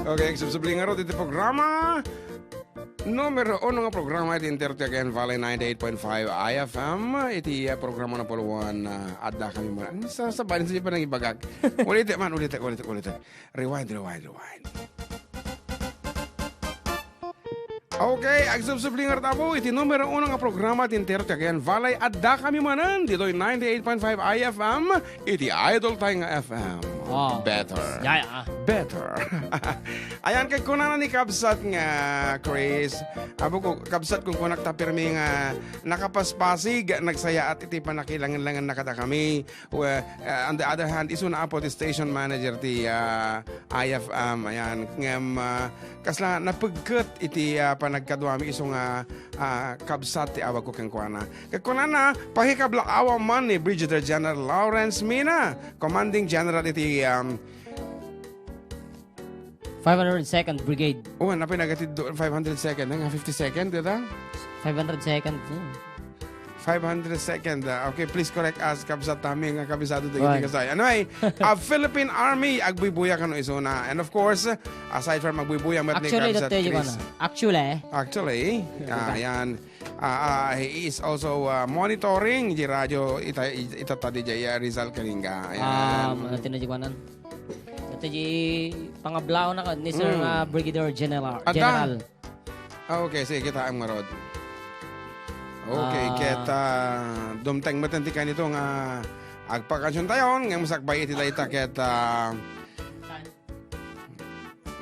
Okay, subsubling nga ro dito programa. Numero 1 nga programa iti Interti again Valley 98.5 IFM. Iti programa na puluan Adda kami mo. Sasabahin sa pa nang ibagag. Ulit. Rewind. Okay, ag subsubling nga tabo iti numero 1 nga programa iti Interti again Valley Adda kami manan dito 98.5 IFM. Iti Idol tayo nga FM. Oh. Better. Yeah. Better. Ayan, kay kunanan ni Kabsat nga, Chris. Abo ko, Kabsat kung kunak tapirmi nga nakapaspasig, nagsaya at iti panakilangan-langan nakata kami. On the other hand, iso na po ti station manager ti IFM. Ayan, ngam, kasla napagkat iti panagkadwami iso nga Kabsat ti awag ko kang kuana. Kay kunana, pahikablak awa man ni Brigadier General Lawrence Mina, Commanding General iti 502nd Brigade. Oh, na pinagatid 500 nga 50 second, dito? 502nd. 500 second. Okay, please correct us, Kabsat namin nga kabisado dito kasay. Anyway, Philippine Army, agbubuya ka no isuna. And of course, aside from agbubuya, mat ni Kabsat Chris. Actually, yan. He is also monitoring di radyo itatadi jaya Rizal Kalinga. Ayan. Natin na jikwanan. Ito pangablao na ni Sir Brigadier General. Okay, sige, kita ang marod. Okay, kita dumteng matanti ka nito nga agpakansyon tayon, nga masakbay iti dayta kita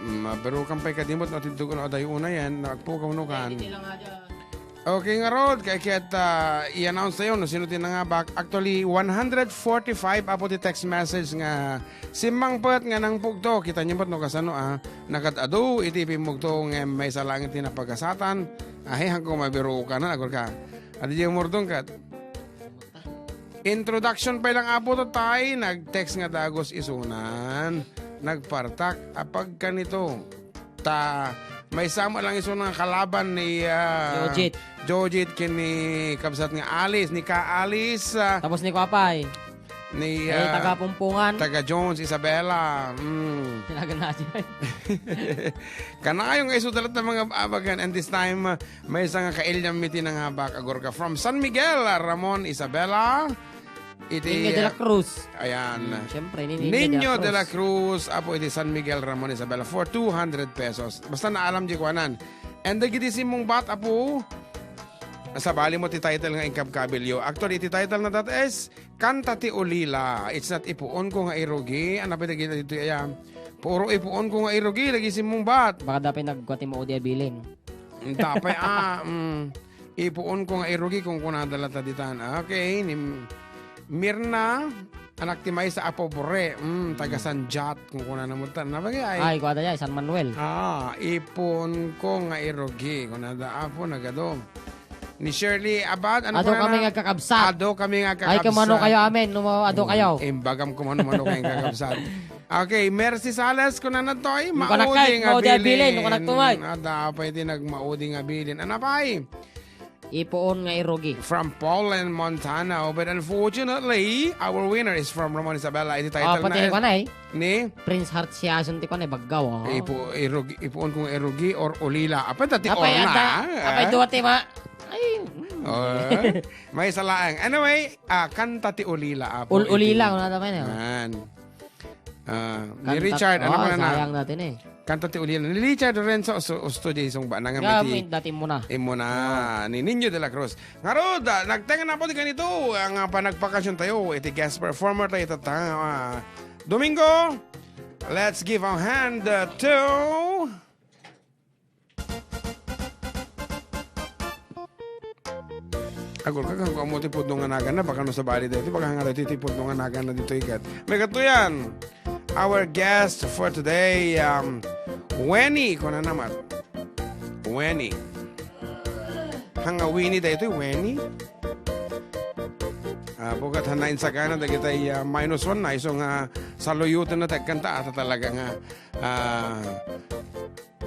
mabaro kampay kadimot na tintugon na dayo una yan, nagpukaw no kan. Okay nga Rod, kaya i-announce tayo no sino tinangabak. Actually, 145 apo ti text message nga simang pat nga nang pugto. Kita niyo pat no kasano nakatado itipin mugto nga may salangit na pagkasatan. Ay hangko mabiro ka na agor ka. Adi yung mordong kat. Introduction pa lang apo to tay, nag-text nga dagos isunan. Nagpartak apag kanito. May sama lang iso ng kalaban ni Jojit kini Kabsat nga Alice, ni Ka Alice. Tapos ni Kwapay. Ni taga Pumpungan. Taga Jones, Isabela. Tinaga na siya. Kanayong iso talat ng mga abagan. And this time, may isang kailyam miti ng habak agor ka. From San Miguel, Ramon, Isabela. Niño de la Cruz. Ayan. Siyempre, Niño de la Cruz. Apo iti San Miguel, Ramon, Isabela for 200 pesos. Basta naalam di kwanan. And dagitisim mong bat, apo, sa bali mo ti title nga Ingkab Kabilyo. Actually, ti title na that is Kanta ti Ulila. It's not ipuon ko nga irugi. Ano pa dagita dito ayan? Puro ipuon ko nga irugi. Lagisim mong bat. Baka dapat nagkwati mo udi abilin. Dapat ipuon ko nga irugi kung kunadala ta ditan. Okay. Mirna, anak ti may sa Apo Bore, taga Sanjat, kung kuna namutan. Ay, kuwada niya, San Manuel. Ipon ko nga irogi, kung nada Apo, nagado. Ni Shirley Abad, ano ado kami nga kakabsat. Ay, kumano kayo amin, ado kayo. Imbagam kumano kayo kakabsat. Okay, Mercy Salas, kung nanatoy, mauding abilin. Nung kanagtumay. Dapat din nagmauding abilin. Ano pa Ipoon nga irogi. From Poland, Montana. But unfortunately, our winner is from Ramon Isabela. Iti title pati na ni Prince Heart Siason ti kanay baggaw. Ipoon kong erogi or ulila. Apa dati or na. Apay duwati ma. Ay. May salaang. Anyway, kanta ti ulila. Ulila. Kung nata ni Richard. Ano pa na? Sayang natin Kanta ti ulila. Ni Richard Lorenzo studio isong ba nang amiti. Dati mo na. Ni Niño de la Cruz. Ngarod, nagtenga na po di ganito. Ang panagpakasyon tayo. Iti guest performer tayo tatang. Domingo, let's give a hand to Agol ka kung mo tipod nung anagan na baka no sa bali dito baka nga dito tipod nung anagan na dito ikat. May katuyan. Our guest for today, Wenny, kung na naman. Wenny. Hanga Winnie dito, Wenny. Bukat hanain sa kanan, dagit ay -1 na. Isong saluyutan na tagkanta at talaga nga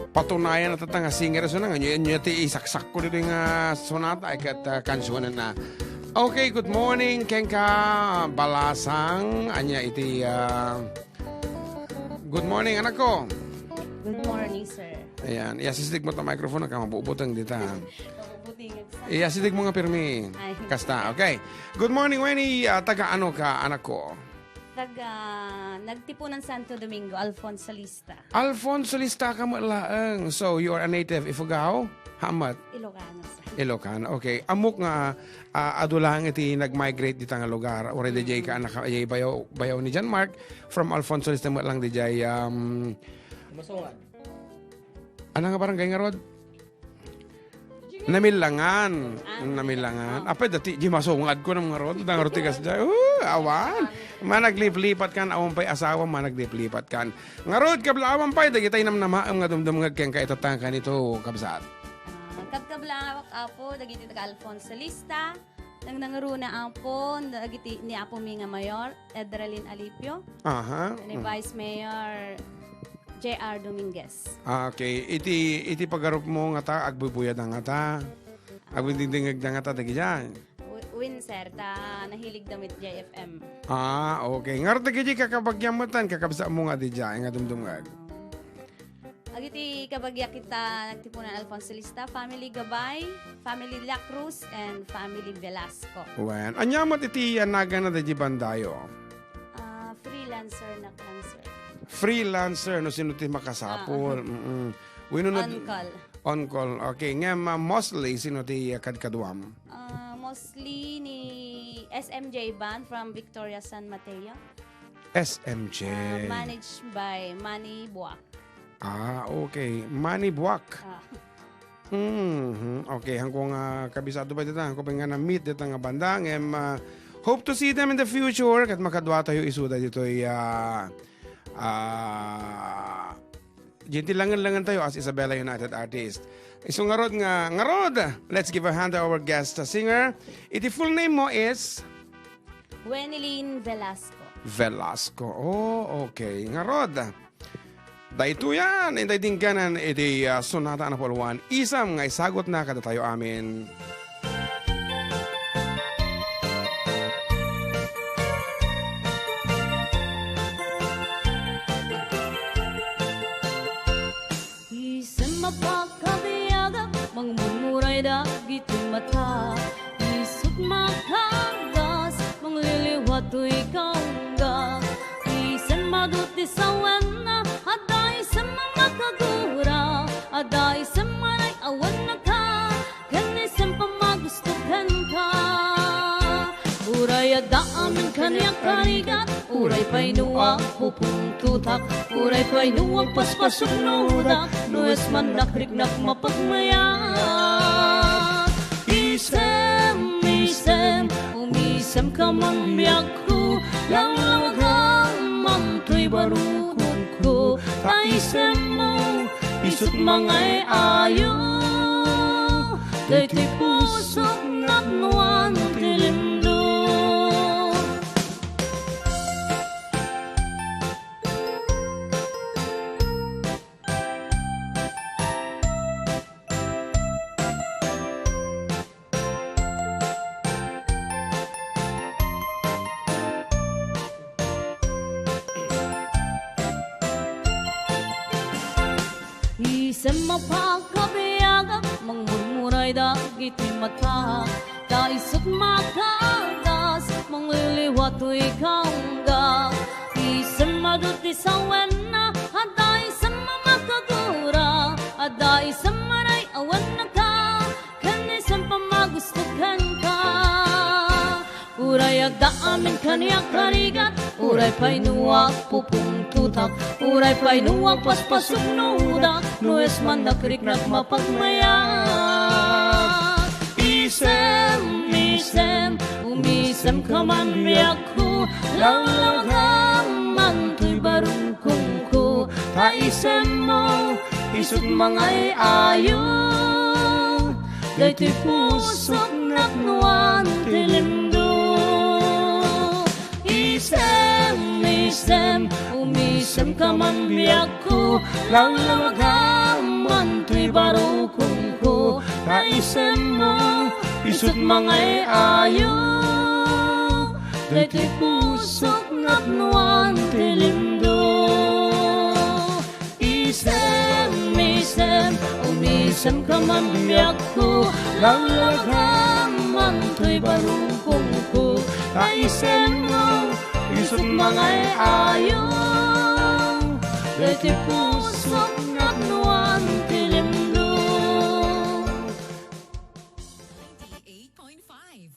patunayan na tatang singer so nga. Nyo ti isaksak ko dito yung sonata ay kat kansyonan na. Okay, good morning, Kenka Balasang. Anya iti... Good morning, anak ko. Good morning, sir. Ayan, iasidig mo ta microphone ka mabubutang dita. Mabubutingin sa... Iasidig mo nga pirmi. Ay. Kasta, okay. Good morning, Winnie. Taga ano ka, anak ko? Nagtipunan Santo Domingo, Alfonso Lista. Alfonso Lista ka mo laang. So, you are a native Ifugao? Hamat? Ilocano, sir. Ilocano, okay. Amok nga, adulang iti nag-migrate di nga lugar. Already jay ka anak ay bayaw ni John Mark. From Alfonso Lista mo lang di jay, Masungad. ano nga barangay nga rod? Namilangan. Namilangan. Apa dati di masungad ko ng mga rod. Dang rotigas dyan. Awan. Managlip-lipat kan. Awan pa'y asawa managlip-lipat kan. Nga rod kablawan pa'y. Dagitay nam namaam nga dumdumngag kayang kaitatang ka nito kabsat. Kabkablawak apo, dagiti taga Alfonso Lista. Nang nangaruna apo, dagiti ni Apo Minga Mayor, Edralin Alipio. Aha. Ni Vice Mayor J.R. Dominguez. Okay. Iti pagarup mo nga ta. Agbubuyad nga ta. Agbudindingag nga ta. Dagi dyan. Win, sir, nahilig damit JFM. Okay. Nga rod dagi kakabagyamatan. Kakabsa mo nga di dyan. Nga dumdumngag. Agiti kabagya kita nagtipunan Alfonso Lista, Family Gabay, Family La Cruz, and Family Velasco. Wen. Anyamat iti naga na di bandayo. Freelancer na cancer. Freelancer no sino ti makasapol. On call. On call. Okay, nga mostly sino ti kadkadwam. Mostly ni SMJ Band from Victoria San Mateo. SMJ. Managed by Manny Buak. Okay. Manny Buak. Ah, Okay, hangkong kabisado ba dito? Hangkong nga na-meet dito nga banda. Hope to see them in the future. Kat makadwa tayo isuda dito ay gentil-langan tayo as Isabela United Artist. So ngarod, let's give a hand to our guest singer. Iti full name mo is? Wenilyn Velasco. Velasco. Oh, okay. Ngarod. Dahito yan. Inday din kanan iti sonata na polwan. Isam nga isagot na kada tayo amin. Isang mapakabiyaga, mangmumuray dagiti mata. Isut makagas, mangliliwat to ikaw nga. Isang maduti sa wana, aday sa mga kagura. Aday sa manay awan na ka, kanisang pamagustuhan ka. Uray ada amin kanya karigat, uray pa'y nuwag pupuntutak. Uray pa'y nuwag paspasok nudak, nues man nakriknak mapagmayak. Isem, umisem ka man biyak ko, langlawagang manto'y barukod ko. Taisem mo, isut mangay ayo, dayto'y pusok natnuan tilindo. Isang mapakabiyaga, mangmurmuray dagiti mata. Daisot makagas, mangliliwat to ikaw nga. Isang maduti sa wena, aday sa mamakagura. Aday sa manay awan na ka, kanisang pamagustuhan ka. Uray agda amin kaniya karigat, uray pa'y nuwag pupuntutak. Uray pa'y nuwag paspasok nudak, nues man nakriknak mapagmayak. Isem, umisem ka man biyak ko, langlawagang manto'y barungkong ko. Taisem mo, isut mangay ayo, dayto'y pusok natnuan tilindo. Isem, umisem ka man biyak ko, langlawagang manto'y barukong ko. Taisem mo, isut mangay ayo, dayto'y pusok natnuan tilindo. Isem, San ka man biyak ko Lalagaman to'y barungkong ko Kaisen mo Isot mga ayaw Dati pusok nagnuan tilimdo 98.5.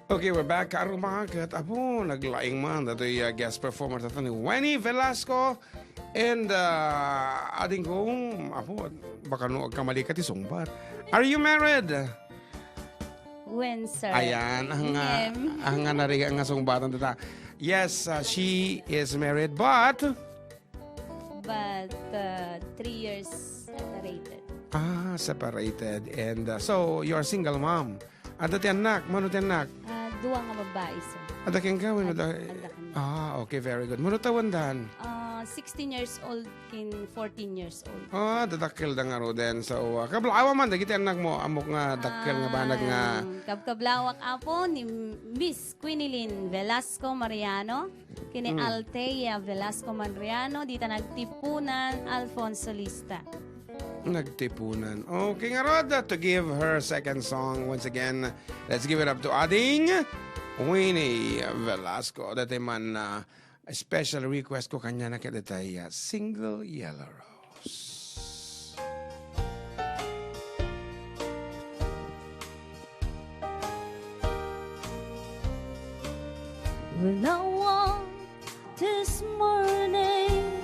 Okay, we're back. Karong mga kat, apo, naglaing man. Dato'y guest performer dito ni Wenny Velasco. And ading kong, apo, baka no kamali ka ti sungbat. Are you married? When, sir? Ayan, Ngem. ang nariga nga sungbatan dito. Yes, she is married, but... But 3 years separated. Separated. And so, you're a single mom. Ada ti anak, mano ti anak? Duwa nga babae, sir. Ada kang gawin? Ada kami. Okay, very good. Mano tawandan? 16 years old in 14 years old. Dadakkel da nga ro din. So, kablawa man, dagiti anak mo, amok nga dakkel nga banag nga... Kabkablawak apo ni Miss Quinilyn Velasco Mariano, kini Altea Velasco Mariano, dita nagtipunan Alfonso Lista. Nagtipunan. Okay nga ro, to give her second song once again. Let's give it up to Ading Winnie Velasco. Dati man special request ko kanya na kadatay Single Yellow Rose. When I woke this morning,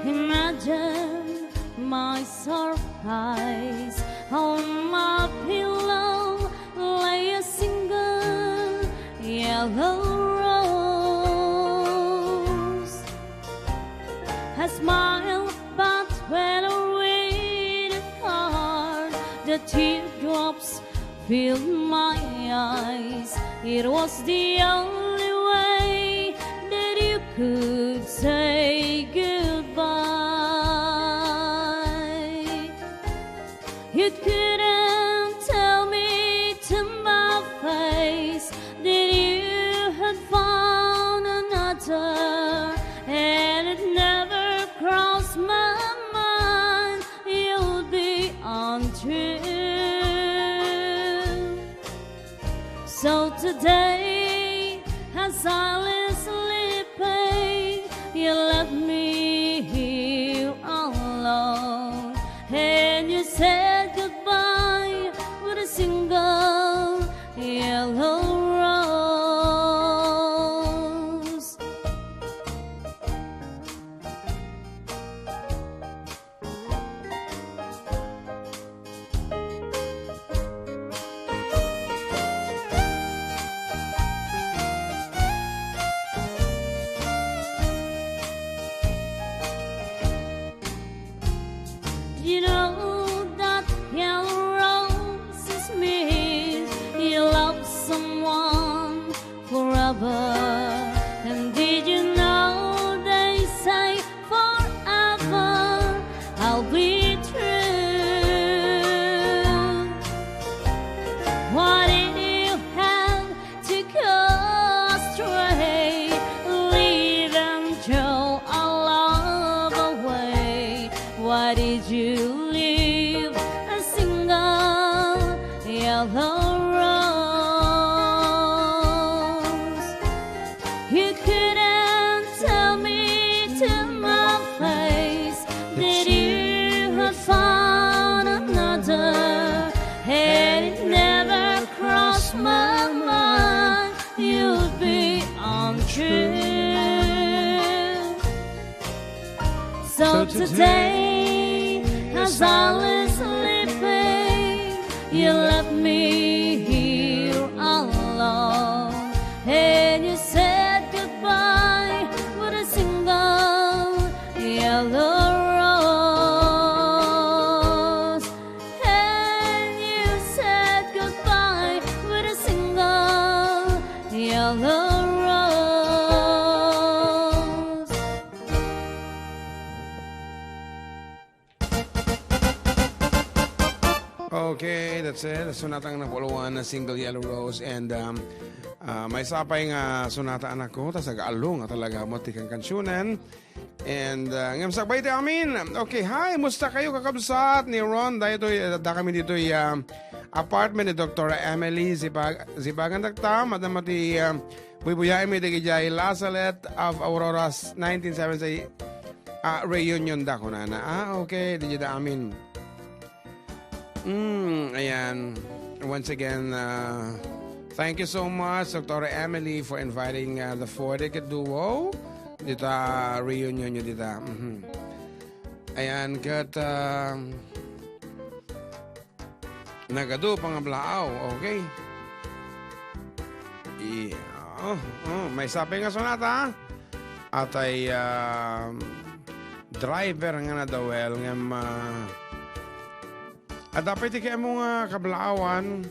imagine my surprise. On my pillow lay a single yellow rose. I smiled, but when I read the card, the teardrops filled my eyes. It was the only way that you could say goodbye. You couldn't tell me to my face that you had found another, and it never crossed my mind you'd be untrue. So today, as I lay sleeping, you left me here alone, and you said goodbye with a single yellow rose. You know that yellow roses mean you love someone forever. And did you know they say forever I'll be true? Why did you have to go astray, leave and throw our love away? Why did you leave a single yellow rose? You couldn't tell me to my face that you had found another, and it never crossed my mind you'd be untrue. So today, as I lay sleeping, you left me here alone, and you said goodbye with a single yellow rose. And you said goodbye with a single yellow rose. that's it. Sunatang napuluan na Single Yellow Rose. And may sapay nga sunata anak ko. Tas nag-aalong nga talaga mo tikang kansyunan. And ngam sakbay tayo amin. Okay, hi, musta kayo kakabsat ni Ron? Dahil ito, kami dito apartment ni Dr. Emily Zibagan Dagta. Madam mati buibuyay mi dagijay Lasalet of Aurora's 1970 reunion da ko na. Okay, di da amin. Ayan. Once again, thank you so much, Dr. Emily, for inviting the Four-Decade Duo. Dita reunion nyo dita. Ayan, kat nagado pangablaaw, okay? May sabi nga sonata. At ay driver nga na dawel nga at dapat kayo mo nga kablaawan.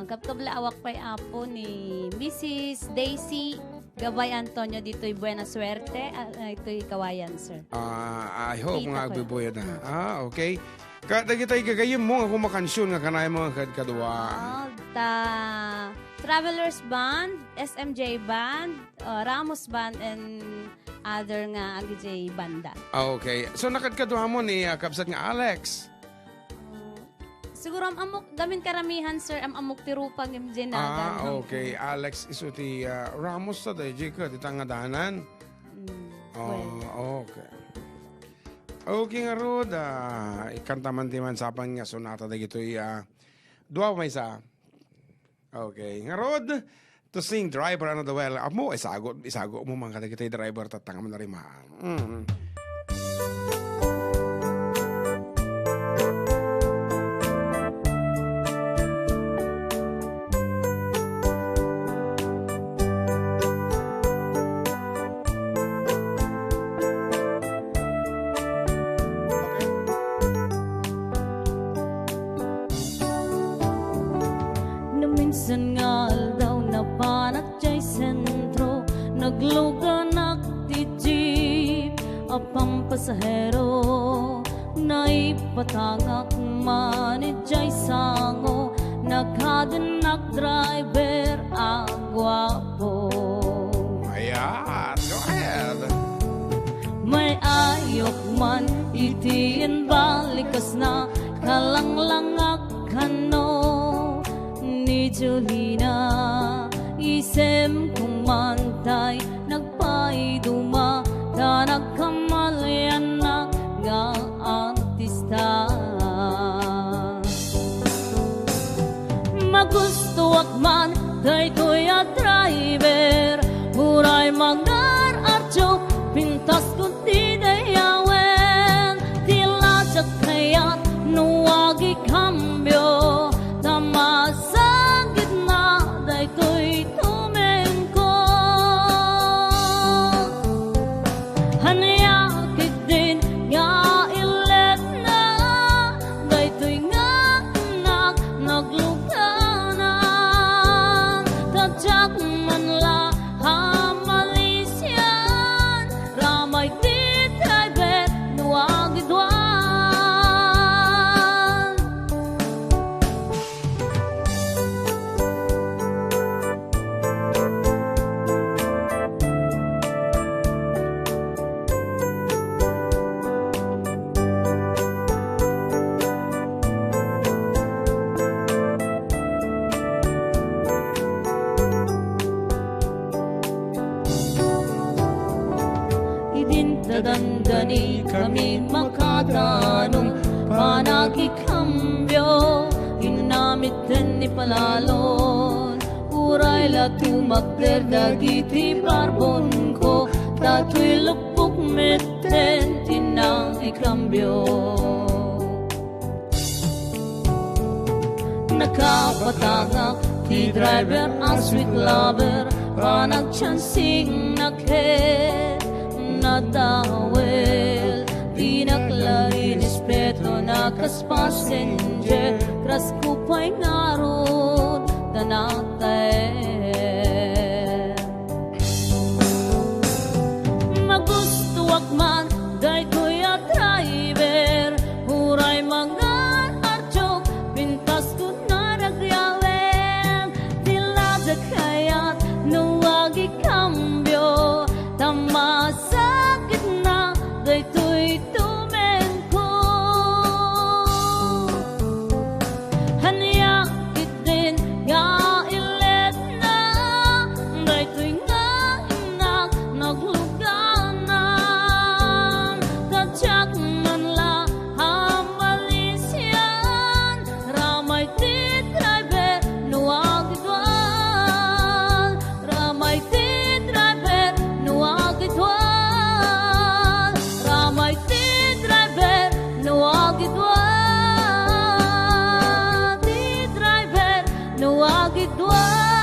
Kapkablaawak pa'y apo ni Mrs. Daisy Gabay Antonio dito'y buena suerte. Ito'y kawayan, sir. I hope Kita nga ko. agbibuya na. Okay. Kada kita'y gagayim mo nga kumakansyon nga kanay mo nga kadwa. Travelers Band, SMJ Band, Ramos Band, and other nga AGJ Banda. Okay. So nakadkadwa mo ni kapsat nga Alex. Siguro amok, gamin karamihan, sir, amok tirupang yung dinagan. Okay. Alex isuti Ramos sa day, Jika, di tangadanan. Okay. Okay nga Rod, ikantaman timan sapan nga sonata da gito'y dua may sa. Okay. Nga Rod, to sing driver ano the well. Amo, isago mo mga kada gito'y driver tatanga mo na rin Minsan nga daw na panak jay sentro nagluganak ti jeep apang pasahero naipatangak manit jay sango nagkadanak driver agwapo. Ayan, go ahead. May ayok man itiin balikas na kalanglangak kano ni Jolina isem kumantay nagpaiduma ta nagkamalayan na nga artista magustuwak man kay kuya driver huray mangar archo pintas kunti dayawen tila jak kayat nuwagi kambyo tamasa ko'y tumengko hanayakit din nga ilet na daytoy nga anak nagluganan tadyak man la hamalisyan ramay di driver nuwagidwan. Idintadandani kami makatanong panagikambyo ginamit din ni palalon uray la tumakder dagiti barbon ko tato'y lupok meten tinang ikambyo nakapatagak ti driver ang sweet lover panagchansing nakhet natawel di naklari nispeto na kas passenger kras kupay ngarod tanatay magustuwak man day kuya driver huray mga idwa